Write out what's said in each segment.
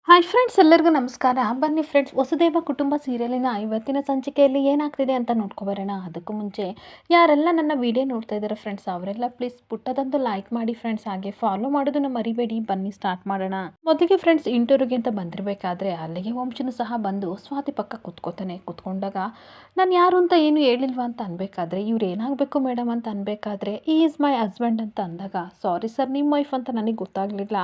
Hi friends, ಎಲ್ಲರಿಗೂ ನಮಸ್ಕಾರ. ಬನ್ನಿ ಫ್ರೆಂಡ್ಸ್, ವಸುದೇವ ಕುಟುಂಬ ಸೀರಿಯಲಿನ ಇವತ್ತಿನ ಸಂಚಿಕೆಯಲ್ಲಿ ಏನಾಗ್ತಿದೆ ಅಂತ ನೋಡ್ಕೊಬರೋಣ. ಅದಕ್ಕೂ ಮುಂಚೆ ಯಾರೆಲ್ಲ ನನ್ನ ವಿಡಿಯೋ ನೋಡ್ತಾ ಇದ್ದಾರೆ ಫ್ರೆಂಡ್ಸ್, ಅವರೆಲ್ಲ ಪ್ಲೀಸ್ ಪುಟ್ಟದಂತೂ ಲೈಕ್ ಮಾಡಿ ಫ್ರೆಂಡ್ಸ್, ಹಾಗೆ ಫಾಲೋ ಮಾಡೋದನ್ನು ಮರಿಬೇಡಿ. ಬನ್ನಿ ಸ್ಟಾರ್ಟ್ ಮಾಡೋಣ. ಮೊದಲಿಗೆ ಫ್ರೆಂಡ್ಸ್, ಇಂಟರ್ವ್ಯೂಗೆ ಅಂತ ಬಂದಿರಬೇಕಾದ್ರೆ ಅಲ್ಲಿಗೆ ವಂಶನು ಸಹ ಬಂದು ಸ್ವಾತಿ ಪಕ್ಕ ಕುತ್ಕೊಂಡಾಗ ನಾನು ಯಾರು ಅಂತ ಏನು ಹೇಳಿಲ್ವಾ ಅಂತ ಅನ್ಬೇಕಾದ್ರೆ, ಇವ್ರು ಏನಾಗಬೇಕು ಮೇಡಮ್ ಅಂತ ಅನ್ಬೇಕಾದ್ರೆ, ಈ ಈಸ್ ಮೈ ಹಸ್ಬೆಂಡ್ ಅಂತ ಅಂದಾಗ, ಸಾರಿ ಸರ್, ನಿಮ್ಮ ವೈಫ್ ಅಂತ ನನಗೆ ಗೊತ್ತಾಗಲಿಲ್ಲ,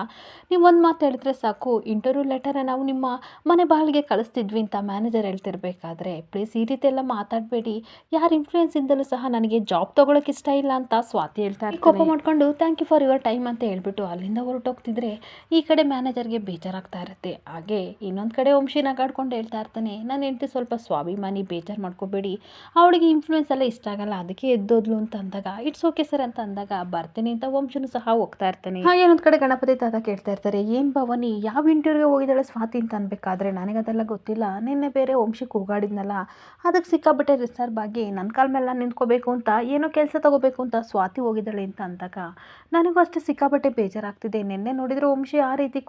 ನೀವು ಒಂದು ಮಾತು ಹೇಳಿದ್ರೆ ಸಾಕು, ಇಂಟರ್ವ್ಯೂ ಲೆಟರ್ ನಾವು ನಿಮ್ಮ ಮನೆ ಬಾಗಿಲಿಗೆ ಕಳಿಸ್ತಿದ್ವಿ ಅಂತ ಮ್ಯಾನೇಜರ್ ಹೇಳ್ತಿರ್ಬೇಕಾದ್ರೆ, ಪ್ಲೀಸ್ ಈ ರೀತಿ ಎಲ್ಲ ಮಾತಾಡಬೇಡಿ, ಯಾರ ಇನ್ಫ್ಲೂಯೆನ್ಸಿಂದಲೂ ಸಹ ನನಗೆ ಜಾಬ್ ತೊಗೊಳಕ್ಕೆ ಇಷ್ಟ ಇಲ್ಲ ಅಂತ ಸ್ವಾತಿ ಹೇಳ್ತಾ ಇರ್ತಾರೆ. ಕೋಪ ಮಾಡ್ಕೊಂಡು thank you for your time ಅಂತ ಹೇಳ್ಬಿಟ್ಟು ಅಲ್ಲಿಂದ ಹೊರಟೋಗ್ತಿದ್ರೆ, ಈ ಕಡೆ ಮ್ಯಾನೇಜರ್ಗೆ ಬೇಜಾರಾಗ್ತಾ ಇರುತ್ತೆ. ಹಾಗೆ ಇನ್ನೊಂದು ಕಡೆ ವಂಶಿ ನಗಾಡ್ಕೊಂಡು ಹೇಳ್ತಾ ಇರ್ತಾನೆ, ನನ್ನ ಹೆಂಡತಿ ಸ್ವಲ್ಪ ಸ್ವಾಭಿಮಾನಿ, ಬೇಜಾರು ಮಾಡ್ಕೋಬೇಡಿ, ಅವಳಿಗೆ ಇನ್ಫ್ಲೂಯೆನ್ಸ್ ಎಲ್ಲ ಇಷ್ಟ ಆಗಲ್ಲ, ಅದಕ್ಕೆ ಎದ್ದೋದ್ಲು ಅಂತ ಅಂದಾಗ, ಇಟ್ಸ್ ಓಕೆ ಸರ್ ಅಂತ ಅಂದಾಗ, ಬರ್ತೀನಿ ಅಂತ ವಂಶನು ಸಹ ಹೋಗ್ತಾ ಇರ್ತಾನೆ. ಹಾಗೆ ಇನ್ನೊಂದು ಕಡೆ ಗಣಪತಿ ತಾತ ಕೇಳ್ತಾ ಇರ್ತಾರೆ, ಏನು ಭವಾನಿ ಯಾವ ಇಂಟರ್ವ್ಯೂಗೆ ಹೋಗಿದ್ದಾಳೆ ಸ್ವಾತಿ ಅಂತ ಅನ್ಬೇಕಾದ್ರೆ, ನನಗದೆಲ್ಲ ಗೊತ್ತಿಲ್ಲ, ನಿನ್ನೆ ಬೇರೆ ವಂಶಿ ಕೂಗಾಡಿದ್ನಲ್ಲ, ಅದಕ್ಕೆ ಸಿಕ್ಕಾಬಿಟ್ಟೆ ರಿಸರ್ವ್ ಆಗಿ ನನ್ನ ಕಾಲ ಮೇಲೆ ನಿಂತ್ಕೋಬೇಕು ಅಂತ, ಏನೋ ಕೆಲಸ ತಗೋಬೇಕು ಅಂತ ಸ್ವಾತಿ ಹೋಗಿದ್ದಾಳೆ ಅಂತ ಅಂದಾಗ, ನನಗೂ ಅಷ್ಟೇ ಸಿಕ್ಕಾಬಿಟ್ಟೆ ಬೇಜಾರಾಗ್ತಿದೆ. ನಿನ್ನೆ ನೋಡಿದ್ರೆ ವಂಶಿ ಆ ರೀತಿ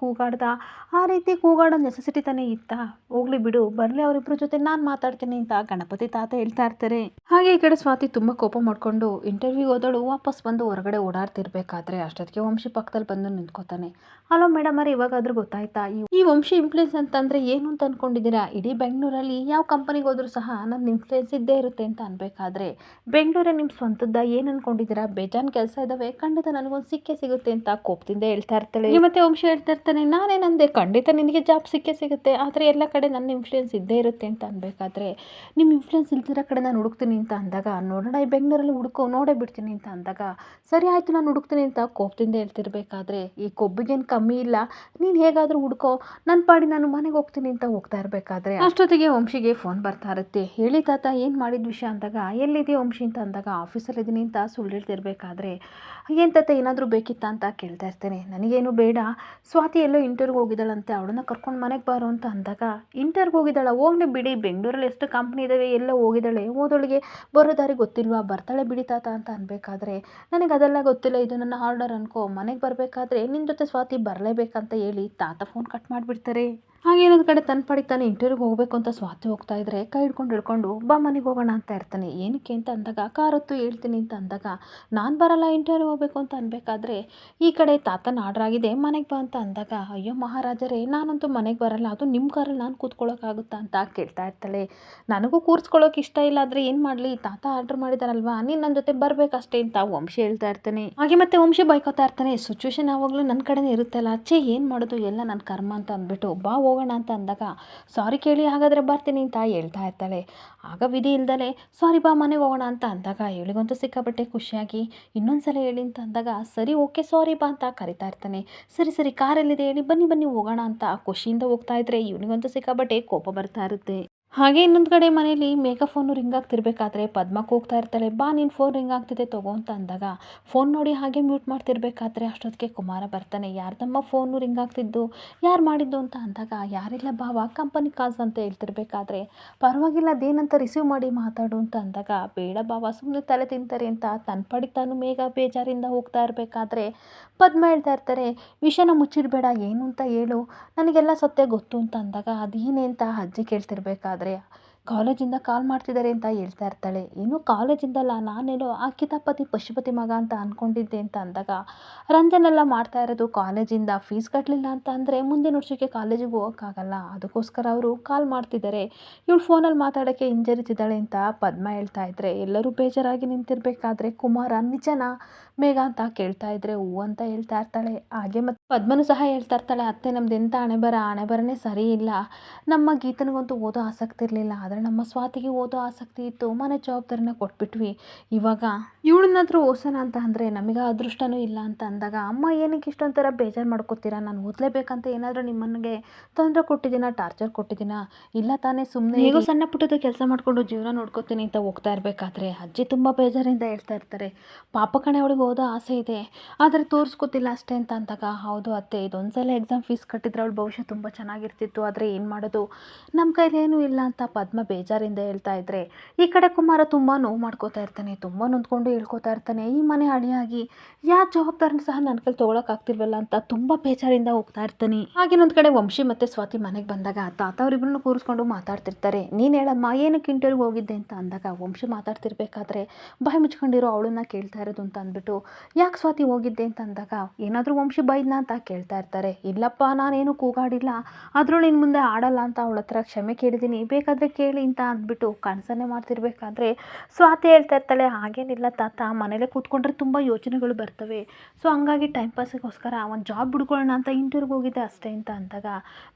ಕೂಗಾಡೋ ನೆಸೆಸಿಟಿ ತಾನೇ ಇತ್ತಾ, ಹೋಗ್ಲಿ ಬಿಡು, ಬರಲಿ ಅವರಿಬ್ಬರ ಜೊತೆ ನಾನು ಮಾತಾಡ್ತೀನಿ ಅಂತ ಗಣಪತಿ ತಾತ ಹೇಳ್ತಾ ಇರ್ತಾರೆ. ಹಾಗೆ ಈ ಕಡೆ ಸ್ವಾತಿ ತುಂಬ ಕೋಪ ಮಾಡ್ಕೊಂಡು ಇಂಟರ್ವ್ಯೂಗೆ ಹೋದಳು ವಾಪಸ್ ಬಂದು ಹೊರಗಡೆ ಓಡಾಡ್ತಿರ್ಬೇಕಾದ್ರೆ, ಅಷ್ಟೊತ್ತಿಗೆ ವಂಶಿ ಪಕ್ಕದಲ್ಲಿ ಬಂದು ನಿಂತ್ಕೋತಾನೆ. ಹಲೋ ಮೇಡಮ್ ಅವ್ರೆ, ಇವಾಗಾದ್ರೂ ಗೊತ್ತಾಯ್ತಾ ಈ ವಂಶಿ ಇನ್ಫ್ಲೂಯೆನ್ಸ್ ಅಂತಂದರೆ ಏನು ಅಂತ ಅಂದ್ಕೊಂಡಿದ್ದೀರಾ? ಇಡೀ ಬೆಂಗಳೂರಲ್ಲಿ ಯಾವ ಕಂಪನಿಗೆ ಹೋದ್ರೂ ಸಹ ನನ್ನ ಇನ್ಫ್ಲೂಯೆನ್ಸ್ ಇದ್ದೇ ಇರುತ್ತೆ ಅಂತ ಅನ್ಬೇಕಾದ್ರೆ, ಬೆಂಗಳೂರೇ ನಿಮ್ಮ ಸ್ವಂತದ್ದ, ಏನು ಅಂದ್ಕೊಂಡಿದ್ದೀರಾ? ಬೇಜಾನ್ ಕೆಲಸ ಇದ್ದಾವೆ, ಖಂಡಿತ ನನಗೊಂದು ಸಿಕ್ಕೇ ಸಿಗುತ್ತೆ ಅಂತ ಕೋಪದಿಂದ ಹೇಳ್ತಾ ಇರ್ತಾಳೆ. ಮತ್ತೆ ವಂಶಿ ಹೇಳ್ತಾ ಇರ್ತಾನೆ, ನಾನೇನಂದೆ, ಖಂಡಿತ ನಿನಗೆ ಜಾಬ್ ಸಿಕ್ಕೇ ಸಿಗುತ್ತೆ, ಆದರೆ ಎಲ್ಲ ಕಡೆ ನನ್ನ ಇನ್ಫ್ಲೂಯೆನ್ಸ್ ಇದ್ದೇ ಇರುತ್ತೆ ಅಂತ ಅನ್ಬೇಕಾದ್ರೆ, ನಿಮ್ಮ ಇನ್ಫ್ಲೂಯೆನ್ಸ್ ಇಲ್ದಿರೋ ಕಡೆ ನಾನು ಹುಡುಕ್ತೀನಿ ಅಂತ ಅಂದಾಗ, ನೋಡೋಣ ಈ ಬೆಂಗಳೂರಲ್ಲಿ ಹುಡುಕೋ ನೋಡೇ ಬಿಡ್ತೀನಿ ಅಂತ ಅಂದಾಗ, ಸರಿ ಆಯಿತು ನಾನು ಹುಡುಕ್ತೀನಿ ಅಂತ ಕೋಪದಿಂದ ಹೇಳ್ತಿರ್ಬೇಕಾದ್ರೆ, ಈ ಕೊಬ್ಬಿಗೇನು ಕಮ್ಮಿ ಇಲ್ಲ, ನೀನು ಹೇಗಾದರೂ ಹುಡ್ಕೋ, ನನ್ನ ಪಾಡಿ ನಾನು ಮನೆಗೆ ಹೋಗ್ತೀನಿ ಅಂತ ಹೋಗ್ತಾ ಇರಬೇಕಾದ್ರೆ, ಅಷ್ಟೊತ್ತಿಗೆ ವಂಶಿಗೆ ಫೋನ್ ಬರ್ತಾ ಇರುತ್ತೆ. ಹೇಳಿ ತಾತ, ಏನು ಮಾಡಿದ ವಿಷಯ ಅಂದಾಗ, ಎಲ್ಲಿದೆಯಾ ವಂಶಿ ಅಂತ ಅಂದಾಗ, ಆಫೀಸಲ್ಲಿದ್ದೀನಿ ಅಂತ ಸುಳ್ಳು ಹೇಳ್ತಿರ್ಬೇಕಾದ್ರೆ, ಏನು ತಾತ ಏನಾದರೂ ಬೇಕಿತ್ತಾ ಅಂತ ಕೇಳ್ತಾ ಇರ್ತೇನೆ. ನನಗೇನು ಬೇಡ, ಸ್ವಾತಿ ಎಲ್ಲೋ ಇಂಟರ್ವ್ಯೂಗೆ ಹೋಗಿದ್ದಾಳಂತೆ, ಅವಳನ್ನ ಕರ್ಕೊಂಡು ಮನೆಗೆ ಬಾರೋ ಅಂತ ಅಂದಾಗ, ಇಂಟರ್ವ್ಯೂಗೆ ಹೋಗಿದ್ದಾಳ, ಹೋಗ್ಲಿ ಬಿಡಿ, ಬೆಂಗಳೂರಲ್ಲಿ ಎಷ್ಟು ಕಂಪ್ನಿ ಇದ್ದಾವೆ, ಎಲ್ಲೋ ಹೋಗಿದ್ದಾಳೆ, ಓದೋಳಿಗೆ ಬರೋ ದಾರಿ ಗೊತ್ತಿಲ್ವಾ, ಬರ್ತಾಳೆ ಬಿಡಿ ತಾತ ಅಂತ ಅನ್ಬೇಕಾದ್ರೆ, ನನಗೆ ಅದೆಲ್ಲ ಗೊತ್ತಿಲ್ಲ, ಇದು ನನ್ನ ಆರ್ಡರ್ ಅನ್ಕೋ, ಮನೆಗೆ ಬರಬೇಕಾದ್ರೆ ನಿನ್ನ ಜೊತೆ ಸ್ವಾತಿ ಬರಲೇಬೇಕಂತ ಹೇಳಿ ತಾತ ಫೋನ್ ಕಟ್ ಮಾಡಿಬಿಡ್ತಾರೆ. ಹಾಗೆ ಇನ್ನೊಂದು ಕಡೆ ತನ್ನ ಪಾಡಿಗೆ ತಾನು ಇಂಟರ್ವ್ಯೂಗೆ ಹೋಗಬೇಕು ಅಂತ ಸ್ವಾತಿ ಹೋಗ್ತಾ ಇದ್ರೆ, ಕೈ ಹಿಡ್ಕೊಂಡು ಬಾ ಮನೆಗೆ ಹೋಗೋಣ ಅಂತ ಇರ್ತಾನೆ. ಏನಕ್ಕೆ ಅಂತ ಅಂದಾಗ, ಕಾರ್ ಹೊತ್ತು ಹೇಳ್ತೀನಿ ಅಂತ ಅಂದಾಗ, ನಾನು ಬರಲ್ಲ, ಇಂಟರ್ವ್ಯೂ ಹೋಗಬೇಕು ಅಂತ ಅನ್ಬೇಕಾದ್ರೆ, ಈ ಕಡೆ ತಾತನ ಆರ್ಡರ್ ಆಗಿದೆ ಮನೆಗೆ ಬಾ ಅಂತ ಅಂದಾಗ, ಅಯ್ಯೋ ಮಹಾರಾಜರೇ, ನಾನಂತೂ ಮನೆಗೆ ಬರಲ್ಲ, ಅದು ನಿಮ್ಮ ಕಾರಲ್ಲಿ ನಾನು ಕೂತ್ಕೊಳ್ಳೋಕ್ಕಾಗುತ್ತಾ ಅಂತ ಕೇಳ್ತಾ ಇರ್ತಾಳೆ. ನನಗೂ ಕೂರಿಸ್ಕೊಳ್ಳೋಕೆ ಇಷ್ಟ ಇಲ್ಲ, ಆದರೆ ಏನು ಮಾಡಲಿ, ತಾತ ಆರ್ಡರ್ ಮಾಡಿದಾರಲ್ವಾ, ನೀನು ನನ್ನ ಜೊತೆ ಬರಬೇಕಷ್ಟೇ ಅಂತ ವಂಶಿ ಹೇಳ್ತಾ ಇರ್ತಾನೆ. ಹಾಗೆ ಮತ್ತೆ ವಂಶಿ ಬೈಕೋತಾ ಇರ್ತಾನೆ, ಸಿಚುವೇಶನ್ ಯಾವಾಗಲೂ ನನ್ನ ಕಡೆನೇ ಇರುತ್ತಲ್ಲ, ಅಚ್ಚೆ ಏನು ಮಾಡೋದು, ಎಲ್ಲ ನನ್ನ ಕರ್ಮ ಅಂತ ಅಂದ್ಬಿಟ್ಟು, ಬಾ ಹೋಗೋಣ ಅಂತ ಅಂದಾಗ, ಸಾರಿ ಕೇಳಿ ಹಾಗಾದರೆ ಬರ್ತೀನಿ ಅಂತ ಹೇಳ್ತಾ ಇರ್ತಾಳೆ. ಆಗ ವಿಧಿ ಇಲ್ದಲೆ, ಸಾರಿ ಬಾ ಮನೆಗೆ ಹೋಗೋಣ ಅಂತ ಅಂದಾಗ, ಇವಳಿಗಂತೂ ಸಿಕ್ಕಾಬಟ್ಟೆ ಖುಷಿಯಾಗಿ, ಇನ್ನೊಂದ್ಸಲ ಹೇಳಿ ಅಂತ ಅಂದಾಗ, ಸರಿ ಓಕೆ ಸಾರಿ ಬಾ ಅಂತ ಕರಿತಾ ಇರ್ತಾನೆ. ಸರಿ ಕಾರಲ್ಲಿದೆ ಹೇಳಿ, ಬನ್ನಿ ಹೋಗೋಣ ಅಂತ ಖುಷಿಯಿಂದ ಹೋಗ್ತಾ ಇದ್ರೆ, ಇವನಿಗಂತೂ ಸಿಕ್ಕಾಬಟ್ಟೆ ಕೋಪ ಬರ್ತಾ ಇರುತ್ತೆ. ಹಾಗೆ ಇನ್ನೊಂದು ಕಡೆ ಮನೇಲಿ ಮೇಘ ಫೋನು ರಿಂಗ್ ಆಗ್ತಿರ್ಬೇಕಾದ್ರೆ ಪದ್ಮಕ್ಕೆ ಹೋಗ್ತಾ ಇರ್ತಾಳೆ, ಬಾ ನಿನ್ನ ಫೋನ್ ರಿಂಗ್ ಆಗ್ತಿದೆ ತಗೋ ಅಂತ ಅಂದಾಗ, ಫೋನ್ ನೋಡಿ ಹಾಗೆ ಮ್ಯೂಟ್ ಮಾಡ್ತಿರ್ಬೇಕಾದ್ರೆ ಅಷ್ಟೊತ್ತಿಗೆ ಕುಮಾರ ಬರ್ತಾನೆ. ಯಾರ್ದಮ್ಮ ಫೋನು ರಿಂಗ್ ಆಗ್ತಿದ್ದು, ಯಾರು ಮಾಡಿದ್ದು ಅಂತ ಅಂದಾಗ, ಯಾರಿಲ್ಲ ಬಾವ, ಕಂಪನಿ ಕಾಲ್ಸ್ ಅಂತ ಹೇಳ್ತಿರ್ಬೇಕಾದ್ರೆ, ಪರವಾಗಿಲ್ಲ ಅದೇನಂತ ರಿಸೀವ್ ಮಾಡಿ ಮಾತಾಡು ಅಂತ ಅಂದಾಗ, ಬೇಡ ಬಾವ ಸುಮ್ಮನೆ ತಲೆ ತಿಂತಾರೆ ಅಂತ ತನ್ನ ಪಾಡಿಗೆ ತಾನು ಮೇಘ ಬೇಜಾರಿಂದ ಹೋಗ್ತಾ ಇರಬೇಕಾದ್ರೆ, ಪದ್ಮ ಹೇಳ್ತಾ ಇರ್ತಾರೆ, ವಿಷಯನ ಮುಚ್ಚಿಡಬೇಡ, ಏನು ಅಂತ ಹೇಳು, ನನಗೆಲ್ಲ ಸತ್ಯ ಗೊತ್ತು ಅಂತ ಅಂದಾಗ, ಅದೇನೇ ಅಂತ ಅಜ್ಜಿ ಕೇಳ್ತಿರ್ಬೇಕಾದ್ರೆ, ಕಾಲೇಜಿಂದ ಕಾಲ್ ಮಾಡ್ತಿದ್ದಾರೆ ಅಂತ ಹೇಳ್ತಾ ಇರ್ತಾಳೆ. ಏನು ಕಾಲೇಜಿಂದಲ್ಲ, ನಾನೇನೋ ಆ ಕಿತಾಪತಿ ಪಶುಪತಿ ಮಗ ಅಂತ ಅಂದ್ಕೊಂಡಿದ್ದೆ ಅಂತ ಅಂದಾಗ, ರಂಜನೆಲ್ಲ ಮಾಡ್ತಾ ಇರೋದು ಕಾಲೇಜಿಂದ, ಫೀಸ್ ಕಟ್ಟಲಿಲ್ಲ ಅಂತ ಅಂದರೆ ಮುಂದಿನ ವರ್ಷಕ್ಕೆ ಕಾಲೇಜಿಗೆ ಹೋಗೋಕ್ಕಾಗಲ್ಲ, ಅದಕ್ಕೋಸ್ಕರ ಅವರು ಕಾಲ್ ಮಾಡ್ತಿದ್ದಾರೆ, ಇವಳು ಫೋನಲ್ಲಿ ಮಾತಾಡೋಕ್ಕೆ ಹಿಂಜರಿತಿದ್ದಾಳೆ ಅಂತ ಪದ್ಮ ಹೇಳ್ತಾ ಇದ್ರೆ, ಎಲ್ಲರೂ ಬೇಜಾರಾಗಿ ನಿಂತಿರ್ಬೇಕಾದ್ರೆ ಕುಮಾರ, ನಿಜನಾ ಮೇಘ ಅಂತ ಕೇಳ್ತಾ ಇದ್ರೆ ಹೂ ಅಂತ ಹೇಳ್ತಾ ಇರ್ತಾಳೆ. ಹಾಗೆ ಮತ್ತು ಪದ್ಮನು ಸಹ ಹೇಳ್ತಾ ಇರ್ತಾಳೆ, ಅತ್ತೆ ನಮ್ದು ಎಂಥ ಹಣೆಬರನೇ ಸರಿ ಇಲ್ಲ, ನಮ್ಮ ಗೀತನಿಗಂತೂ ಓದೋ ಆಸಕ್ತಿ ಇರಲಿಲ್ಲ, ಆದರೆ ನಮ್ಮ ಸ್ವಾತಿಗೆ ಓದೋ ಆಸಕ್ತಿ ಇತ್ತು, ಮನೆ ಜವಾಬ್ದಾರಿನ ಕೊಟ್ಬಿಟ್ವಿ, ಇವಾಗ ಇವಳನ್ನಾದರೂ ಓಸೋಣ ಅಂತ ಅಂದರೆ ನಮಗೆ ಅದೃಷ್ಟನೂ ಇಲ್ಲ ಅಂತ ಅಂದಾಗ, ಅಮ್ಮ ಏನಕ್ಕೆ ಇಷ್ಟೊಂಥರ ಬೇಜಾರು ಮಾಡ್ಕೋತೀರಾ, ನಾನು ಓದಲೇಬೇಕಂತ ಏನಾದರೂ ನಿಮ್ಮನಿಗೆ ತೊಂದರೆ ಕೊಟ್ಟಿದ್ದೀನ, ಟಾರ್ಚರ್ ಕೊಟ್ಟಿದ್ದೀನ, ಇಲ್ಲ ತಾನೇ, ಸುಮ್ಮನೆ ಹೇಗೋ ಸಣ್ಣ ಪುಟ್ಟದ ಕೆಲಸ ಮಾಡಿಕೊಂಡು ಜೀವನ ನೋಡ್ಕೋತೀನಿ ಅಂತ ಹೋಗ್ತಾ ಇರಬೇಕಾದ್ರೆ ಅಜ್ಜಿ ತುಂಬ ಬೇಜಾರಿಂದ ಹೇಳ್ತಾ ಇರ್ತಾರೆ, ಪಾಪ ಕಣೆ ಅವಳಿಗೆ ಓದೋ ಆಸೆ ಇದೆ, ಆದರೆ ತೋರಿಸ್ಕೊತಿಲ್ಲ ಅಷ್ಟೇ ಅಂತ ಅಂದಾಗ, ಹೌದು ಅತ್ತೆ, ಇದೊಂದು ಸಲ ಎಕ್ಸಾಮ್ ಫೀಸ್ ಕಟ್ಟಿದ್ರೆ ಅವಳು ಭವಿಷ್ಯ ತುಂಬ ಚೆನ್ನಾಗಿರ್ತಿತ್ತು, ಆದರೆ ಏನು ಮಾಡೋದು, ನಮ್ಮ ಕೈಲೇನೂ ಇಲ್ಲ ಅಂತ ಪದ್ಮ ಬೇಜಾರಿಂದ ಹೇಳ್ತಾ ಇದ್ರೆ, ಈ ಕಡೆ ಕುಮಾರ ತುಂಬ ನೋವು ಮಾಡ್ಕೋತಾ ಇರ್ತಾನೆ, ತುಂಬ ನೊಂದ್ಕೊಂಡು ಹೇಳ್ಕೊತಾ ಇರ್ತಾನೆ, ಈ ಮನೆ ಅಳಿಯಾಗಿ ಯಾವ ಜವಾಬ್ದಾರಿನ ಸಹ ನನ್ನ ಕೈಲಿ ತೊಗೊಳಕ್ಕಾಗ್ತಿಲ್ವಲ್ಲ ಅಂತ ತುಂಬ ಬೇಜಾರಿಂದ ಹೋಗ್ತಾ ಇರ್ತಾನೆ. ಹಾಗೇನೊಂದು ಕಡೆ ವಂಶಿ ಮತ್ತು ಸ್ವಾತಿ ಮನೆಗೆ ಬಂದಾಗ ತಾತ ಅವರಿಬ್ಬರನ್ನು ಕೂರಿಸ್ಕೊಂಡು ಮಾತಾಡ್ತಿರ್ತಾರೆ. ನೀನು ಹೇಳಮ್ಮ, ಏನಕ್ಕೆ ಇಂಟರ್ವ್ಯೂಗೆ ಹೋಗಿದ್ದೆ ಅಂತ ಅಂದಾಗ, ವಂಶಿ ಮಾತಾಡ್ತಿರ್ಬೇಕಾದ್ರೆ ಬಾಯಿ ಮುಚ್ಕೊಂಡಿರೋ ಅವಳನ್ನ ಕೇಳ್ತಾ ಇರೋದು ಅಂತ ಅಂದ್ಬಿಟ್ಟು, ಯಾಕೆ ಸ್ವಾತಿ ಹೋಗಿದ್ದೆ ಅಂತ ಅಂದಾಗ, ಏನಾದರೂ ವಂಶಿ ಬೈದ್ನಾ ಅಂತ ಕೇಳ್ತಾ ಇರ್ತಾರೆ. ಇಲ್ಲಪ್ಪ, ನಾನೇನು ಕೂಗಾಡಿಲ್ಲ, ಆದರೂ ನಿನ್ನ ಮುಂದೆ ಆಡಲ್ಲ ಅಂತ ಅವಳ ಹತ್ರ ಕ್ಷಮೆ ಕೇಳಿದ್ದೀನಿ, ಬೇಕಾದರೆ ಕೇಳಿ ಅಂತ ಅಂದ್ಬಿಟ್ಟು ಕನಸನ್ನೇ ಮಾಡ್ತಿರ್ಬೇಕಾದ್ರೆ ಸ್ವಾತಿ ಹೇಳ್ತಾ ಇರ್ತಾಳೆ, ಹಾಗೇನಿಲ್ಲ ತಾತ, ಮನೇಲೇ ಕೂತ್ಕೊಂಡ್ರೆ ತುಂಬ ಯೋಚನೆಗಳು ಬರ್ತವೆ, ಸೊ ಹಂಗಾಗಿ ಟೈಮ್ ಪಾಸಿಗೋಸ್ಕರ ಒಂದು ಜಾಬ್ ಹುಡ್ಕೊಳ್ಳೋಣ ಅಂತ ಇಂಟರ್ವ್ಯೂಗೆ ಹೋಗಿದ್ದೆ ಅಷ್ಟೇ ಅಂತ ಅಂದಾಗ,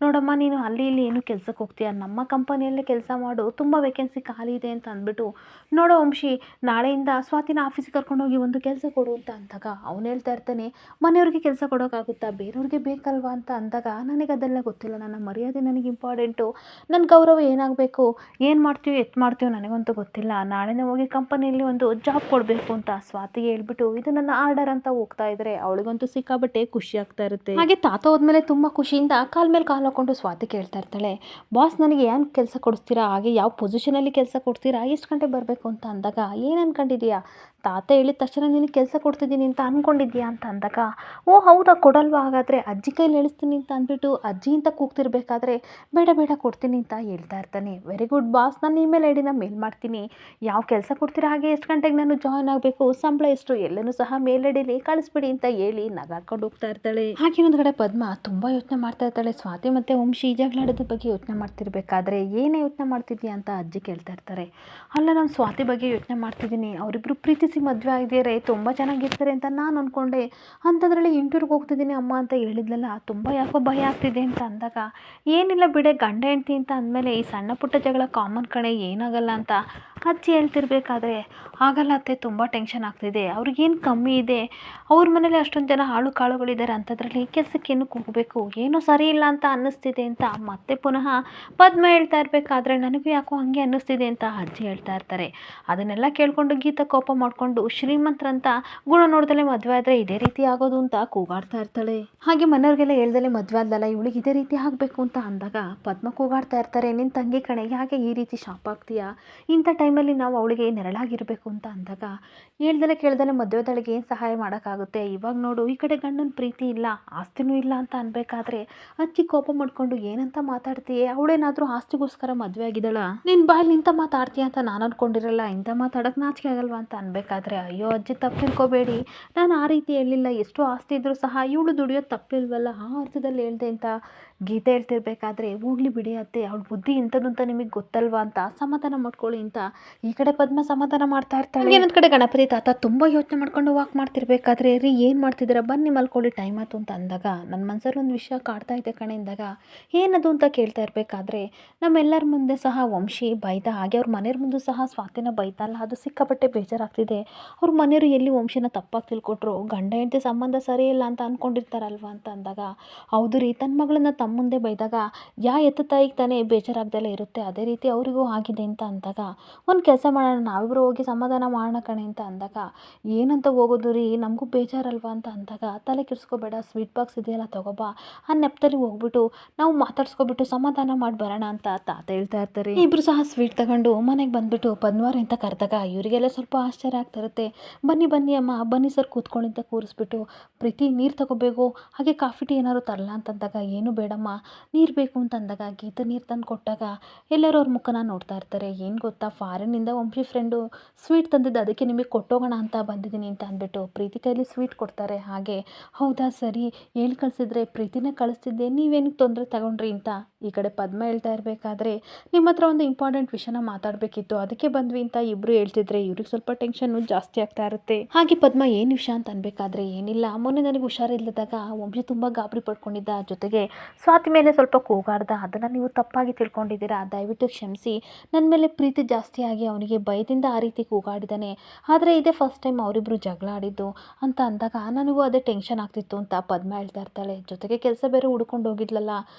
ನೋಡಮ್ಮ, ನೀನು ಅಲ್ಲಿ ಇಲ್ಲಿ ಏನು ಕೆಲಸಕ್ಕೆ ಹೋಗ್ತೀಯ, ನಮ್ಮ ಕಂಪನಿಯಲ್ಲೇ ಕೆಲಸ ಮಾಡು, ತುಂಬ ವೇಕೆನ್ಸಿ ಖಾಲಿ ಇದೆ ಅಂತ ಅಂದ್ಬಿಟ್ಟು, ನೋಡೋ ವಂಶಿ, ನಾಳೆಯಿಂದ ಸ್ವಾತಿನ ಆಫೀಸಿಗೆ ಕರ್ಕೊಂಡೋಗಿ ಒಂದು ಕೆಲಸ ಕೊಡು ಅಂತ ಅಂದಾಗ, ಅವನು ಹೇಳ್ತಾ ಇರ್ತಾನೆ, ಮನೆಯವ್ರಿಗೆ ಕೆಲಸ ಕೊಡೋಕ್ಕಾಗುತ್ತಾ, ಬೇರೆಯವ್ರಿಗೆ ಬೇಕಲ್ವಾ ಅಂತ ಅಂದಾಗ, ನನಗೆ ಅದೆಲ್ಲ ಗೊತ್ತಿಲ್ಲ, ನನ್ನ ಮರ್ಯಾದೆ ನನಗೆ ಇಂಪಾರ್ಟೆಂಟು, ನನ್ನ ಗೌರವ ಏನಾಗಬೇಕು, ಏನು ಮಾಡ್ತೀವೋ ಎತ್ತು ಮಾಡ್ತೀವೋ ನನಗಂತೂ ಗೊತ್ತಿಲ್ಲ, ನಾಳೆನೇ ಹೋಗಿ ಕಂಪನಿಯಲ್ಲಿ ಒಂದು ಜಾಬ್ ಕೊಡಬೇಕು ಅಂತ ಸ್ವಾತಿಗೆ ಹೇಳ್ಬಿಟ್ಟು, ಇದು ನನ್ನ ಆರ್ಡರ್ ಅಂತ ಹೋಗ್ತಾ ಇದ್ರೆ ಅವಳಿಗಂತೂ ಸಿಕ್ಕಾಬಟ್ಟೆ ಖುಷಿ ಆಗ್ತಾ ಇರುತ್ತೆ. ಹಾಗೆ ತಾತ ಹೋದ್ಮೇಲೆ ತುಂಬ ಖುಷಿಯಿಂದ ಕಾಲ್ ಮೇಲೆ ಕಾಲು ಹಾಕೊಂಡು ಸ್ವಾತಿ ಕೇಳ್ತಾ ಇರ್ತಾಳೆ, ಬಾಸ್ ನನಗೆ ಏನು ಕೆಲಸ ಕೊಡಿಸ್ತೀರಾ, ಹಾಗೆ ಯಾವ ಪೊಸಿಷನಲ್ಲಿ ಕೆಲಸ ಕೊಡ್ತೀರಾ, ಎಷ್ಟು ಗಂಟೆ ಬರಬೇಕು ಅಂತ ಅಂದಾಗ, ಏನು ಅನ್ಕೊಂಡಿದೀಯಾ, ತಾತ ಹೇಳಿದ ತಕ್ಷಣ ನಿನಗೆ ಕೆಲಸ ಕೊಡ್ತಿದ್ದೀನಿ ಅಂತ ಅಂದ್ಕೊಂಡಿದ್ಯಾ ಅಂತ ಅಂದಾಗ, ಓ ಹೌದಾ, ಕೊಡಲ್ವಾ, ಹಾಗಾದರೆ ಅಜ್ಜಿ ಕೈಲಿ ಹೇಳಿಸ್ತೀನಿ ಅಂತ ಅಂದ್ಬಿಟ್ಟು ಅಜ್ಜಿ ಅಂತ ಕೂಗ್ತಿರ್ಬೇಕಾದ್ರೆ, ಬೇಡ ಬೇಡ ಕೊಡ್ತೀನಿ ಅಂತ ಹೇಳ್ತಾ ಇರ್ತಾನೆ. ವೆರಿ ಗುಡ್ ಬಾಸ್, ನಾನು ಇಮೇಲ್ ಐ ಡಿನ ಮೇಲ್ ಮಾಡ್ತೀನಿ, ಯಾವ ಕೆಲಸ ಕೊಡ್ತೀರಾ, ಹಾಗೆ ಎಷ್ಟು ಗಂಟೆಗೆ ನಾನು ಜಾಯ್ನ್ ಆಗಬೇಕು, ಸಂಬಳ ಎಷ್ಟು, ಎಲ್ಲನೂ ಸಹ ಮೇಲ್ ಐ ಡಿಲಿ ಕಳಿಸ್ಬಿಡಿ ಅಂತ ಹೇಳಿ ನಗಾಡ್ಕೊಂಡು ಹೋಗ್ತಾ ಇರ್ತಾಳೆ. ಹಾಗೆ ಒಂದು ಕಡೆ ಪದ್ಮ ತುಂಬ ಯೋಚನೆ ಮಾಡ್ತಾ ಇರ್ತಾಳೆ. ಸ್ವಾತಿ ಮತ್ತು ವಂಶಿ ಜಗಳಾಡೋದ್ರ ಬಗ್ಗೆ ಯೋಚನೆ ಮಾಡ್ತಿರ್ಬೇಕಾದ್ರೆ, ಏನೇ ಯೋಚನೆ ಮಾಡ್ತಿದ್ಯಾ ಅಂತ ಅಜ್ಜಿ ಕೇಳ್ತಾ ಇರ್ತಾರೆ. ಅಲ್ಲ, ನಾನು ಸ್ವಾತಿ ಬಗ್ಗೆ ಯೋಚನೆ ಮಾಡ್ತಿದ್ದೀನಿ, ಅವರಿಬ್ಬರು ಪ್ರೀತಿಸಿ ಮದುವೆ ಆಗಿದ್ದಾರೆ, ತುಂಬ ಚೆನ್ನಾಗಿರ್ತಾರೆ ಅಂತ ನಾನು ಅಂದ್ಕೊಂಡೆ, ಅಂಥದ್ರಲ್ಲಿ ಇಂಟರ್ವ್ಯೂಗೆ ಹೋಗ್ತಿದ್ದೀನಿ ಅಮ್ಮ ಅಂತ ಹೇಳಿದ್ಲಲ್ಲ, ತುಂಬ ಯಾಕೋ ಭಯ ಆಗ್ತಿದೆ ಅಂತ ಅಂದಾಗ, ಏನಿಲ್ಲ ಬಿಡೆ, ಗಂಡ ಹೆಂಡ್ತಿ ಅಂತ ಅಂದಮೇಲೆ ಈ ಸಣ್ಣ ಪುಟ್ಟ ಜಗಳ ಕಾಮನ್ ಕಣೆ, ಏನಾಗಲ್ಲ ಅಂತ ಅಜ್ಜಿ ಹೇಳ್ತಿರ್ಬೇಕಾದ್ರೆ, ಆಗಲ್ಲ ಅತ್ತೆ, ತುಂಬ ಟೆನ್ಷನ್ ಆಗ್ತಿದೆ, ಅವ್ರಿಗೇನು ಕಮ್ಮಿ ಇದೆ, ಅವ್ರ ಮನೇಲಿ ಅಷ್ಟೊಂದು ಜನ ಆಳು ಕಾಳುಗಳಿದ್ದಾರೆ, ಅಂಥದ್ರಲ್ಲಿ ಕೆಲಸಕ್ಕೆ ಏನಕ್ಕೆ ಹೋಗಬೇಕು, ಏನೋ ಸರಿ ಇಲ್ಲ ಅಂತ ಅನ್ನಿಸ್ತಿದೆ ಅಂತ ಮತ್ತೆ ಪುನಃ ಪದ್ಮ ಹೇಳ್ತಾ ಇರಬೇಕಾದ್ರೆ, ನನಗೂ ಯಾಕೋ ಹಾಗೆ ಅನ್ನಿಸ್ತಿದೆ ಅಂತ ಅಜ್ಜಿ ಹೇಳ್ತಾ ಇರ್ತಾರೆ. ಅದನ್ನೆಲ್ಲ ಕೇಳಿಕೊಂಡು ಗೀತಾ ಕೋಪ ಮಾಡಿಕೊಂಡು, ಶ್ರೀಮಂತರಂತ ಗುಣ ನೋಡ್ದಲೇ ಮದುವೆ ಆದರೆ ಇದೇ ರೀತಿ ಆಗೋದು ಅಂತ ಕೂಗಾಡ್ತಾ ಇರ್ತಾಳೆ. ಹಾಗೆ ಮನೆಯವ್ರಿಗೆಲ್ಲ ಹೇಳ್ದಲೇ ಮದುವೆ ಆದ್ಲಲ್ಲ, ಇವಳಿಗೆ ಇದೇ ರೀತಿ ಆಗಬೇಕು ಅಂತ ಅಂದಾಗ ಪದ್ಮ ಕೂಗಾಡ್ತಾ ಇರ್ತಾರೆ, ನಿನ್ನ ತಂಗಿ ಕಣೆ, ಯಾಕೆ ಈ ರೀತಿ ಶಾಪ್ ಆಗ್ತೀಯಾ, ಇಂಥ ಟೈಮಲ್ಲಿ ನಾವು ಅವಳಿಗೆ ನೆರಳಾಗಿರಬೇಕು ಅಂತ ಅಂದಾಗ, ಹೇಳ್ದಲೇ ಕೇಳ್ದಲೇ ಮದುವೆದಳಿಗೆ ಏನು ಸಹಾಯ ಮಾಡೋಕ್ಕಾಗುತ್ತೆ, ಇವಾಗ ನೋಡು, ಈ ಕಡೆ ಗಂಡನ ಪ್ರೀತಿ ಇಲ್ಲ, ಆಸ್ತಿನೂ ಇಲ್ಲ ಅಂತ ಅನ್ಬೇಕಾದ್ರೆ ಅಜ್ಜಿ ಕೋಪ ಮಾಡ್ಕೊಂಡು, ಏನಂತ ಮಾತಾಡ್ತೀಯೇ, ಅವಳೇನಾದರೂ ಆಸ್ತಿಗೋಸ್ಕರ ಮದುವೆ ಆಗಿದ್ದಾಳ, ನಿನ್ನ ಬಾಯಲ್ಲಿ ಇಂಥ ಮಾತಾಡ್ತೀಯ ಅಂತ ನಾನು ಅಂದ್ಕೊಂಡಿರಲ್ಲ, ಇಂಥ ಮಾತಾಡೋಕ್ಕೆ ನಾಚಿಕೆ ಆಗಲ್ವಾ ಅಂತ ಅನ್ಬೇಕಾದ್ರೆ, ಅಯ್ಯೋ ಅಜ್ಜಿ, ತಪ್ಪು ತಿಳ್ಕೊಬೇಡಿ, ನಾನು ಆ ರೀತಿ ಹೇಳಿಲ್ಲ, ಎಷ್ಟು ಆಸ್ತಿ ಇದ್ರೂ ಸಹ ಇವಳು ದುಡಿಯೋದು ತಪ್ಪಿಲ್ವಲ್ಲ, ಆ ಅರ್ಥದಲ್ಲಿ ಹೇಳ್ದೆ ಅಂತ ಗೀತೆ ಹೇಳ್ತಿರ್ಬೇಕಾದ್ರೆ, ಹೋಗ್ಲಿ ಬಿಡಿ ಅತ್ತೆ, ಅವಳ ಬುದ್ಧಿ ಇಂಥದ್ದು ಅಂತ ನಿಮಗೆ ಗೊತ್ತಲ್ವಾ ಅಂತ ಸಮಾಧಾನ ಮಾಡ್ಕೊಳ್ಳಿ ಅಂತ ಈ ಕಡೆ ಪದ್ಮ ಸಮಾಧಾನ ಮಾಡ್ತಾ ಇರ್ತಾಳೆ. ಇನ್ನೊಂದು ಕಡೆ ಗಣಪತಿ ತಾತ ತುಂಬ ಯೋಚನೆ ಮಾಡ್ಕೊಂಡು ವಾಕ್ ಮಾಡ್ತಿರ್ಬೇಕಾದ್ರೆ, ರೀ ಏನು ಮಾಡ್ತಿದ್ದೀರಾ, ಬನ್ನಿ ಮಲ್ಕೊಳ್ಳಿ, ಟೈಮ್ ಆಯ್ತು ಅಂತ ಅಂದಾಗ, ನನ್ನ ಮನಸ್ಸಲ್ಲಿ ಒಂದು ವಿಷಯ ಕಾಡ್ತಾ ಇದೆ ಕಣೆ ಅಂದಾಗ, ಏನದು ಅಂತ ಕೇಳ್ತಾ ಇರಬೇಕಾದ್ರೆ, ನಮ್ಮೆಲ್ಲರ ಮುಂದೆ ಸಹ ವಂಶಿ ಬೈದ, ಹಾಗೆ ಅವ್ರ ಮನೆಯವ್ರ ಮುಂದೆ ಸಹ ಸ್ವಾತಿನ ಬೈತಲ್ಲ, ಅದು ಸಿಕ್ಕಾಪಟ್ಟೆ ಬೇಜಾರಾಗ್ತಿದೆ, ಅವ್ರ ಮನೆಯವರು ಎಲ್ಲಿ ವಂಶಿನ ತಪ್ಪಾಗಿ ತಿಳ್ಕೊಟ್ರು, ಗಂಡ ಹೆಂಡತಿ ಸಂಬಂಧ ಸರಿ ಇಲ್ಲ ಅಂತ ಅಂದ್ಕೊಂಡಿರ್ತಾರಲ್ವ ಅಂತ ಅಂದಾಗ, ಹೌದು ರೀ, ತನ್ನ ಮಗಳನ್ನ ತಮ್ಮ ಮುಂದೆ ಬೈದಾಗ ಎತ್ತ ತಾಯಿಗೆ ತಾನೇ ಬೇಜಾರಾಗ್ದಲ್ಲೇ ಇರುತ್ತೆ, ಅದೇ ರೀತಿ ಅವರಿಗೂ ಆಗಿದೆ ಅಂತ ಅಂದಾಗ, ಒಂದು ಕೆಲಸ ಮಾಡೋಣ, ನಾವಿಬ್ಬರು ಹೋಗಿ ಸಮಾಧಾನ ಮಾಡೋಣ ಕಣೆ ಅಂತ ಅಂದಾಗ, ಏನಂತ ಹೋಗೋದು ರೀ, ನಮಗೂ ಬೇಜಾರಲ್ವಾ ಅಂತ ಅಂದಾಗ, ತಲೆ ಕೆಡಿಸ್ಕೋಬೇಡ, ಸ್ವೀಟ್ ಬಾಕ್ಸ್ ಇದೆಯಲ್ಲ ತಗೋಬಾ, ಆ ನೆಪದಲ್ಲಿ ಹೋಗ್ಬಿಟ್ಟು ನಾವು ಮಾತಾಡ್ಸ್ಕೊಬಿಟ್ಟು ಸಮಾಧಾನ ಮಾಡಿ ಬರೋಣ ಅಂತ ತಾತ ಹೇಳ್ತಾ ಇರ್ತಾರೆ. ಇಬ್ಬರು ಸಹ ಸ್ವೀಟ್ ತಗೊಂಡು ಮನೆಗೆ ಬಂದುಬಿಟ್ಟು ಪದ್ಮವಾರಿ ಅಂತ ಕರೆದಾಗ ಇವರಿಗೆಲ್ಲ ಸ್ವಲ್ಪ ಆಶ್ಚರ್ಯ ಆಗ್ತಾ ಇರುತ್ತೆ. ಬನ್ನಿ ಬನ್ನಿ ಅಮ್ಮ, ಬನ್ನಿ ಸರ್, ಕೂತ್ಕೊಳ್ಳಿ ಅಂತ ಕೂರಿಸ್ಬಿಟ್ಟು, ಪ್ರೀತಿ ನೀರು ತಗೋಬೇಕು, ಹಾಗೆ ಕಾಫಿ ಟೀ ಏನಾದ್ರು ತರಲ್ಲ ಅಂತಂದಾಗ, ಏನು ಬೇಡಮ್ಮ, ನೀರು ಬೇಕು ಅಂತಂದಾಗ ಗೀತಾ ನೀರು ತಂದು ಕೊಟ್ಟಾಗ ಎಲ್ಲರೂ ಅವ್ರ ಮುಖನ ನೋಡ್ತಾ ಇರ್ತಾರೆ. ಏನು ಗೊತ್ತಾ, ಫಾರಿನ್ನಿಂದ ವಂಶಿ ಫ್ರೆಂಡು ಸ್ವೀಟ್ ತಂದಿದ್ದು, ಅದಕ್ಕೆ ನಿಮಗೆ ಕೊಟ್ಟೋಗೋಣ ಅಂತ ಬಂದಿದ್ದೀನಿ ಅಂತ ಅಂದ್ಬಿಟ್ಟು ಪ್ರೀತಿ ಕೈಲಿ ಸ್ವೀಟ್ ಕೊಡ್ತಾರೆ. ಹಾಗೆ ಹೌದಾ ಸರಿ, ಹೇಳಿ ಕಳಿಸಿದ್ರೆ ಪ್ರೀತಿನೇ ಕಳಿಸ್ತಿದ್ದೆ, ನೀವೇನಕ್ಕೆ ತೊಂದರೆ ತಗೊಂಡ್ರಿ ಅಂತ ಈ ಕಡೆ ಪದ್ಮ ಹೇಳ್ತಾ ಇರಬೇಕಾದ್ರೆ, ನಿಮ್ಮ ಹತ್ರ ಒಂದು ಇಂಪಾರ್ಟೆಂಟ್ ವಿಷಯನ ಮಾತಾಡಬೇಕಿತ್ತು, ಅದಕ್ಕೆ ಬಂದ್ವಿ ಅಂತ ಇಬ್ಬರು ಹೇಳ್ತಿದ್ರೆ ಇವ್ರಿಗೆ ಸ್ವಲ್ಪ ಟೆನ್ಷನ್ನು ಜಾಸ್ತಿ ಆಗ್ತಾ ಇರುತ್ತೆ. ಹಾಗೆ ಪದ್ಮ ಏನು ವಿಷಯ ಅಂತ ಅನ್ಬೇಕಾದ್ರೆ, ಏನಿಲ್ಲ, ಮೊನ್ನೆ ನನಗೆ ಹುಷಾರಿಲ್ಲದಾಗ ವಂಶಿ ತುಂಬ ಗಾಬರಿ ಪಡ್ಕೊಂಡಿದ್ದ, ಜೊತೆಗೆ ಸ್ವಾತಿ ಮೇಲೆ ಸ್ವಲ್ಪ ಕೂಗಾಡ್ದ, ಅದನ್ನು ನೀವು ತಪ್ಪಾಗಿ ತಿಳ್ಕೊಂಡಿದ್ದೀರಾ, ದಯವಿಟ್ಟು ಕ್ಷಮಿಸಿ, ನನ್ನ ಮೇಲೆ ಪ್ರೀತಿ ಜಾಸ್ತಿ ಆಗಿ ಅವನಿಗೆ ಭಯದಿಂದ ಆ ರೀತಿ ಕೂಗಾಡಿದ್ದಾನೆ, ಆದರೆ ಇದೇ ಫಸ್ಟ್ ಟೈಮ್ ಅವರಿಬ್ಬರು ಜಗಳ ಆಡಿದ್ದು ಅಂತ ಅಂದಾಗ, ನನಗೂ ಅದೇ ಟೆನ್ಷನ್ ಆಗ್ತಿತ್ತು ಅಂತ ಪದ್ಮ ಹೇಳ್ತಾ ಇರ್ತಾಳೆ. ಜೊತೆಗೆ ಕೆಲಸ ಬೇರೆ ಹುಡ್ಕೊಂಡು ಹೋಗಿದ್ಲಲ್ಲ,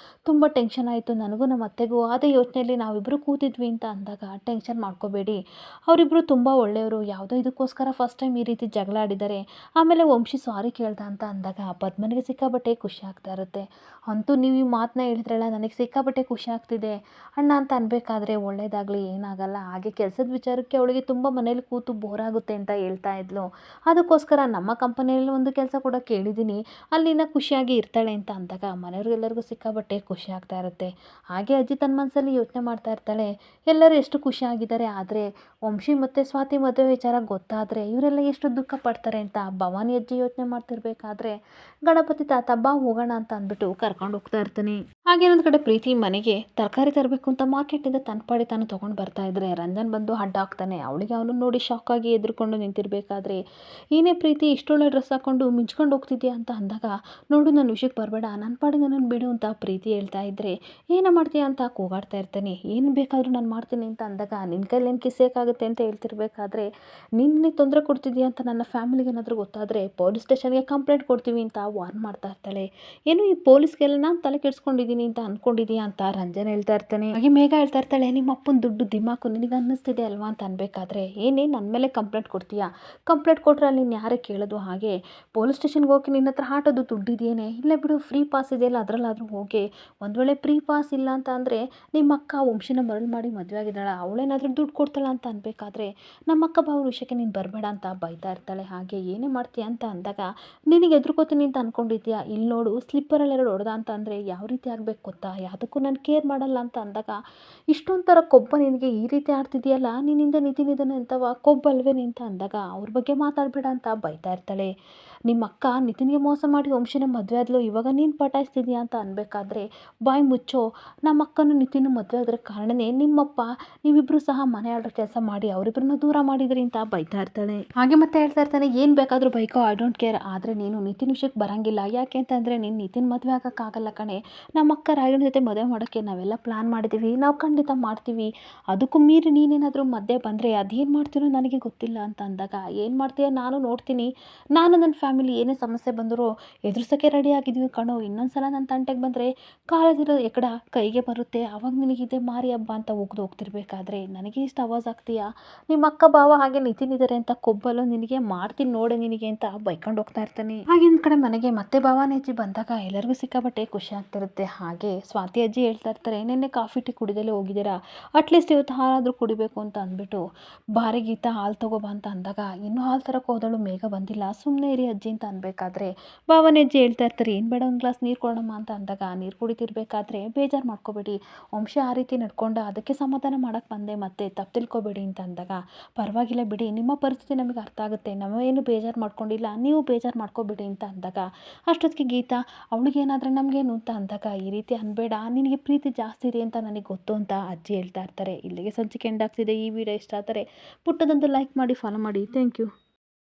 ತುಂಬ ಟೆನ್ಷನ್ ಆಯಿತು, ನನಗೂ ನಮ್ಮ ಅತ್ತೆಗೂ ಅದೇ ಯೋಚನೆಯಲ್ಲಿ ನಾವಿಬ್ಬರು ಕೂತಿದ್ವಿ ಅಂತ ಅಂದಾಗ ಟೆನ್ಷನ್ ಮಾಡ್ಕೋಬೇಡಿ. ಅವರಿಬ್ಬರು ತುಂಬ ಒಳ್ಳೆಯವರು. ಯಾವುದೋ ಇದಕ್ಕೋಸ್ಕರ ಫಸ್ಟ್ ಟೈಮ್ ಈ ರೀತಿ ಜಗಳ ಆಡಿದ್ದಾರೆ. ಆಮೇಲೆ ವಂಶಿ ಸಾರಿ ಕೇಳ್ದ ಅಂತ ಅಂದಾಗ ಪದ್ಮನಿಗೆ ಸಿಕ್ಕಾಪಟ್ಟೆ ಖುಷಿ ಆಗ್ತಾ ಇರುತ್ತೆ. ಅಂತೂ ನೀವು ಈ ಮಾತನ್ನ ಹೇಳಿದ್ರಲ್ಲ, ನನಗೆ ಸಿಕ್ಕಾಪಟ್ಟೆ ಖುಷಿ ಆಗ್ತಿದೆ ಅಣ್ಣ ಅಂತ ಅನ್ಬೇಕಾದ್ರೆ ಒಳ್ಳೇದಾಗಲಿ, ಏನಾಗಲ್ಲ. ಹಾಗೆ ಕೆಲಸದ ವಿಚಾರಕ್ಕೆ ಅವಳಿಗೆ ತುಂಬ ಮನೇಲಿ ಕೂತು ಬೋರ್ ಆಗುತ್ತೆ ಅಂತ ಹೇಳ್ತಾ ಇದ್ಲು. ಅದಕ್ಕೋಸ್ಕರ ನಮ್ಮ ಕಂಪನಿಯಲ್ಲಿ ಒಂದು ಕೆಲಸ ಕೂಡ ಕೇಳಿದ್ದೀನಿ, ಅಲ್ಲಿನ ಖುಷಿಯಾಗಿ ಇರ್ತಾಳೆ ಅಂತ ಅಂದಾಗ ಮನೆಯವ್ರಿಗೆಲ್ಲರಿಗೂ ಸಿಕ್ಕಾಪಟ್ಟೆ ಖುಷಿ ಆಗ್ತಾ ಇರುತ್ತೆ. ಹಾಗೆ ಅಜ್ಜಿ ತನ್ನ ಮನಸ್ಸಲ್ಲಿ ಯೋಚನೆ ಮಾಡ್ತಾ ಇರ್ತಾಳೆ, ಎಲ್ಲರೂ ಎಷ್ಟು ಖುಷಿಯಾಗಿದ್ದಾರೆ, ಆದರೆ ವಂಶಿ ಮತ್ತು ಸ್ವಾತಿ ಮದುವೆ ವಿಚಾರ ಗೊತ್ತಾದರೆ ಇವರೆಲ್ಲ ಎಷ್ಟು ದುಃಖ ಪಡ್ತಾರೆ ಅಂತ ಭವಾನಿ ಅಜ್ಜಿ ಯೋಚನೆ ಮಾಡ್ತಿರ್ಬೇಕಾದ್ರೆ ಗಣಪತಿ ತಾತ ಬಾ ಹೋಗೋಣ ಅಂತ ಅಂದ್ಬಿಟ್ಟು ಕರ್ಕೊಂಡು ಹೋಗ್ತಾ ಇರ್ತಾನೆ. ಹಾಗೆ ಇನ್ನೊಂದು ಕಡೆ ಪ್ರೀತಿ ಮನೆಗೆ ತರಕಾರಿ ತರಬೇಕು ಅಂತ ಮಾರ್ಕೆಟಿಂದ ತನ್ನ ಪಾಡಿ ತಾನು ತೊಗೊಂಡು ಬರ್ತಾ ಇದ್ರೆ ರಂಜನ್ ಬಂದು ಅಡ್ಡ ಹಾಕ್ತಾನೆ. ಅವಳಿಗೆ ಅವನು ನೋಡಿ ಶಾಕ್ ಆಗಿ ಎದ್ರುಕೊಂಡು ನಿಂತಿರ್ಬೇಕಾದ್ರೆ, ಏನೇ ಪ್ರೀತಿ ಇಷ್ಟೊಳ್ಳೆ ಡ್ರೆಸ್ ಹಾಕೊಂಡು ಮಿಂಚ್ಕೊಂಡು ಹೋಗ್ತಿದ್ಯಾ ಅಂತ ಅಂದಾಗ, ನೋಡು ನನ್ನ ವಿಷಯಕ್ಕೆ ಬರಬೇಡ, ನನ್ನ ಪಾಡಿಗೆ ನನ್ನನ್ನು ಬಿಡು ಅಂತ ಪ್ರೀತಿ ಹೇಳ್ತಾ ಇದ್ರೆ, ಏನು ಮಾಡ್ತೀಯಾ ಅಂತ ಕೂಗಾಡ್ತಾ ಇರ್ತಾನೆ. ಏನು ಬೇಕಾದರೂ ನಾನು ಮಾಡ್ತೀನಿ ಅಂತ ಅಂದಾಗ, ನಿನ್ನ ಕೈಲೇನು ಕಿಸೋಕ್ಕಾಗುತ್ತೆ ಅಂತ ಹೇಳ್ತಿರ್ಬೇಕಾದ್ರೆ, ನಿನ್ನೆ ತೊಂದರೆ ಕೊಡ್ತಿದ್ಯಾ ಅಂತ ನನ್ನ ಫ್ಯಾಮಿಲಿಗೆ ಏನಾದರೂ ಗೊತ್ತಾದರೆ ಪೊಲೀಸ್ ಸ್ಟೇಷನ್ಗೆ ಕಂಪ್ಲೇಂಟ್ ಕೊಡ್ತೀವಿ ಅಂತ ವಾರ್ನ್ ಮಾಡ್ತಾ ಇರ್ತಾಳೆ. ಏನು ಈ ಪೊಲೀಸ್ಗೆಲ್ಲ ನಾನು ತಲೆ ಕೆಡಿಸ್ಕೊಂಡಿದ್ದೀನಿ ಅಂತ ಅಂದ್ಕೊಂಡಿದೀಯಾ ಅಂತ ರಂಜನ್ ಹೇಳ್ತಾ ಇರ್ತಾನೆ. ಹಾಗೆ ಮೇಘ ಹೇಳ್ತಾ ಇರ್ತಾಳೆ, ನಿಮ್ಮ ಅಪ್ಪನ ದುಡ್ಡು ದಿಮಾಕು ನಿನಗೆ ಅನ್ನಿಸ್ತಿದೆ ಅಲ್ವಾ ಅಂತ ಅನ್ಬೇಕಾದ್ರೆ, ಏನೇ ನನ್ನ ಮೇಲೆ ಕಂಪ್ಲೇಂಟ್ ಕೊಡ್ತೀಯಾ, ಕಂಪ್ಲೇಂಟ್ ಕೊಟ್ಟರೆ ಅಲ್ಲಿ ನೀನು ಯಾರೇ ಕೇಳೋದು, ಹಾಗೆ ಪೊಲೀಸ್ ಸ್ಟೇಷನ್ಗೆ ಹೋಗಿ ನಿನ್ನ ಹತ್ರ ಆಟೋದು ದುಡ್ಡಿದೆಯೇನೆ, ಇಲ್ಲ ಬಿಡು ಫ್ರೀ ಪಾಸ್ ಇದೆಯಲ್ಲ ಅದರಲ್ಲಾದರೂ ಹೋಗಿ, ಒಂದು ವೇಳೆ ಫ್ರೀ ಪಾಸ್ ಇಲ್ಲ ಅಂತ ಅಂದರೆ ನಿಮ್ಮ ಅಕ್ಕ ವಂಶಿನ ಮರಳು ಮಾಡಿ ಮದುವೆ ಆಗಿದ್ದಾಳ, ಅವಳೇನಾದರೂ ದುಡ್ಡು ಕೊಡ್ತಾಳ ಅಂತ ಅನ್ಬೇಕಾದ್ರೆ ನಮ್ಮ ಅಕ್ಕ ಬಾವ ವಿಷಯಕ್ಕೆ ನೀನು ಬರಬೇಡ ಅಂತ ಬೈತಾ ಇರ್ತಾಳೆ. ಹಾಗೆ ಏನೇ ಮಾಡ್ತೀಯ ಅಂತ ಅಂದಾಗ, ನಿನಗೆ ಎದುರ್ಕೋತೀನಿ ಅಂತ ಅಂದ್ಕೊಂಡಿದ್ಯಾ, ಇಲ್ಲಿ ನೋಡು ಸ್ಲಿಪ್ಪರಲ್ಲಿ ಎರಡು ಹೊಡೆದ ಅಂತ ಅಂದರೆ ಯಾವ ರೀತಿ ಆಗಬೇಕು ಗೊತ್ತಾ, ಯಾವುದಕ್ಕೂ ನಾನು ಕೇರ್ ಮಾಡಲ್ಲ ಅಂತ ಅಂದಾಗ, ಇಷ್ಟೊಂಥರ ಕೊಬ್ಬ ನಿನಗೆ, ಈ ರೀತಿ ಆಡ್ತಿದೆಯಲ್ಲ ನಿನ್ನಿಂದ ನಿತಿನ್ ಇದನ್ನು ಎಂಥವ ಕೊಬ್ಬಲ್ವೇನೆ ಅಂತ ಅಂದಾಗ, ಅವ್ರ ಬಗ್ಗೆ ಮಾತಾಡಬೇಡ ಅಂತ ಬೈತಾ ಇರ್ತಾಳೆ. ನಿಮ್ಮ ಅಕ್ಕ ನಿತಿನ್ಗೆ ಮೋಸ ಮಾಡಿ ವಂಶಿನ ಮದುವೆ ಆದ್ಲು, ಇವಾಗ ನೀನು ಪಟಾಯಿಸ್ತಿದ್ಯಾ ಅಂತ ಅನ್ಬೇಕಾದ್ರೆ, ಬಾಯಿ ಮುಚ್ಚೋ, ನಮ್ಮ ಅಕ್ಕನ ನಿತಿನ್ ಮದುವೆ ಆದ್ರ ಕಾರಣನೇ ನಿಮ್ಮಪ್ಪ, ನೀವಿಬ್ಬರು ಸಹ ಮನೆ ಆಡೋ ಕೆಲಸ ಮಾಡಿ ಅವರಿಬ್ಬರನ್ನ ದೂರ ಮಾಡಿದ್ರಿ ಅಂತ ಬೈತಾ ಇರ್ತಾಳೆ. ಹಾಗೆ ಮತ್ತೆ ಹೇಳ್ತಾ ಇರ್ತಾನೆ, ಏನು ಬೇಕಾದರೂ ಬೈಕೋ, ಐ ಡೋಂಟ್ ಕೇರ್, ಆದರೆ ನೀನು ನಿತಿನ್ ವಿಷಯಕ್ಕೆ ಬರಂಗಿಲ್ಲ. ಯಾಕೆ ಅಂತಂದರೆ ನೀನು ನಿತಿನ್ ಮದುವೆ ಆಗೋಕ್ಕಾಗಲ್ಲ ಕಣೆ, ನಮ್ಮ ಅಕ್ಕ ರಾಯನ ಜೊತೆ ಮದುವೆ ಮಾಡೋಕ್ಕೆ ನಾವೆಲ್ಲ ಪ್ಲ್ಯಾನ್ ಮಾಡಿದ್ದೀವಿ, ನಾವು ಖಂಡಿತ ಮಾಡ್ತೀವಿ, ಅದಕ್ಕೂ ಮೀರಿ ನೀನೇನಾದರೂ ಮಧ್ಯೆ ಬಂದರೆ ಅದೇನು ಮಾಡ್ತೀನೋ ನನಗೆ ಗೊತ್ತಿಲ್ಲ ಅಂತ ಅಂದಾಗ, ಏನು ಮಾಡ್ತೀಯ ನಾನು ನೋಡ್ತೀನಿ, ನಾನು ನನ್ನ ಫ್ಯಾಮಿಲಿ ಏನೇ ಸಮಸ್ಯೆ ಬಂದರೂ ಎದುರಿಸೋಕ್ಕೆ ರೆಡಿ ಆಗಿದ್ವಿ ಕಣೋ, ಇನ್ನೊಂದು ಸಲ ನನ್ನ ತಂಟೆಗೆ ಬಂದರೆ ಕಾಲದಿರೋ ಎಕಡ ಕೈಗೆ ಬರುತ್ತೆ, ಅವಾಗ ನಿನಗಿದೆ ಮಾರಿ ಹಬ್ಬ ಅಂತ ಹೋಗ್ತಿರ್ಬೇಕಾದ್ರೆ ನನಗೆ ಇಷ್ಟು ಆವಾಜ್ ಆಗ್ತೀಯಾ, ನಿಮ್ಮ ಅಕ್ಕ ಬಾವ ಹಾಗೆ ನಿತಿನ್ ಇದ್ದಾರೆ ಅಂತ ಕೊಬ್ಬಲು ನಿನಗೆ ಮಾಡ್ತೀನಿ ನೋಡೆ ನಿನಗೆ ಅಂತ ಬೈಕೊಂಡು ಹೋಗ್ತಾ ಇರ್ತಾನೆ. ಹಾಗೆ ಒಂದು ಕಡೆ ಮನೆಗೆ ಮತ್ತೆ ಭವಾನಿ ಅಜ್ಜಿ ಬಂದಾಗ ಎಲ್ಲರಿಗೂ ಸಿಕ್ಕಾಪಟ್ಟೆ ಖುಷಿ ಆಗ್ತಿರುತ್ತೆ. ಹಾಗೆ ಸ್ವಾತಿ ಅಜ್ಜಿ ಹೇಳ್ತಾ ಇರ್ತಾರೆ, ನಿನ್ನೆ ಕಾಫಿ ಟೀ ಕುಡಿದಲ್ಲೇ ಹೋಗಿದ್ದೀರಾ, ಅಟ್ಲೀಸ್ಟ್ ಇವತ್ತು ಹಾಲಾದರೂ ಕುಡಿಬೇಕು ಅಂತ ಅಂದ್ಬಿಟ್ಟು ಬಾರಿ ಗೀತಾ ಹಾಲು ತಗೋಬಾ ಅಂತ ಅಂದಾಗ, ಇನ್ನೂ ಹಾಲು ತರಕ್ಕೆ ಹೋದಳು, ಮೇಘ ಬಂದಿಲ್ಲ, ಸುಮ್ಮನೆ ಇರಿ ಅಜ್ಜಿ ಅಂತ ಅನ್ಬೇಕಾದ್ರೆ ಭವಾನಿ ಅಜ್ಜಿ ಹೇಳ್ತಾ ಇರ್ತಾರೆ, ಏನು ಬೇಡ ಒಂದು ಗ್ಲಾಸ್ ನೀರು ಕೊಡೋಣ ಅಂತ ಅಂದಾಗ, ನೀರು ಕುಡಿತಿರ್ಬೇಕಾದ್ರೆ ಬೇಜಾರು ಮಾಡ್ಕೋಬೇಡಿ, ವಂಶ ಆ ರೀತಿ ನಡ್ಕೊಂಡ, ಅದಕ್ಕೆ ಸಮಾಧಾನ ಮಾಡೋಕ್ಕೆ ಬಂದೆ, ಮತ್ತೆ ತಪ್ಪು ತಿಳ್ಕೊಬೇಡಿ ಅಂತ ಅಂದಾಗ, ಪರವಾಗಿಲ್ಲ ಬಿಡಿ, ನಿಮ್ಮ ಪರಿಸ್ಥಿತಿ ನಮಗೆ ಅರ್ಥ ಆಗುತ್ತೆ, ನಾವೇನು ಬೇಜಾರು ಮಾಡ್ಕೊಂಡಿಲ್ಲ, ನೀವು ಬೇಜಾರು ಮಾಡ್ಕೋಬೇಡಿ ಅಂತ ಅಂದಾಗ, ಅಷ್ಟೊತ್ತಿಗೆ ಗೀತಾ ಅವಳಿಗೇನಾದರೆ ನಮಗೇನು ಅಂತ ಅಂದಾಗ, ಈ ರೀತಿ ಅನ್ಬೇಡ, ನಿನಗೆ ಪ್ರೀತಿ ಜಾಸ್ತಿ ಇದೆ ಅಂತ ನನಗೆ ಗೊತ್ತು ಅಂತ ಅಜ್ಜಿ ಹೇಳ್ತಾ ಇರ್ತಾರೆ. ಇಲ್ಲಿಗೆ ಸಂಚಿಕೆ ಎಂಡ್ ಆಗ್ತಿದೆ. ಈ ವಿಡಿಯೋ ಇಷ್ಟ ಆದರೆ ಪುಟ್ಟದೊಂದು ಲೈಕ್ ಮಾಡಿ, ಫಾಲೋ ಮಾಡಿ. Thank you.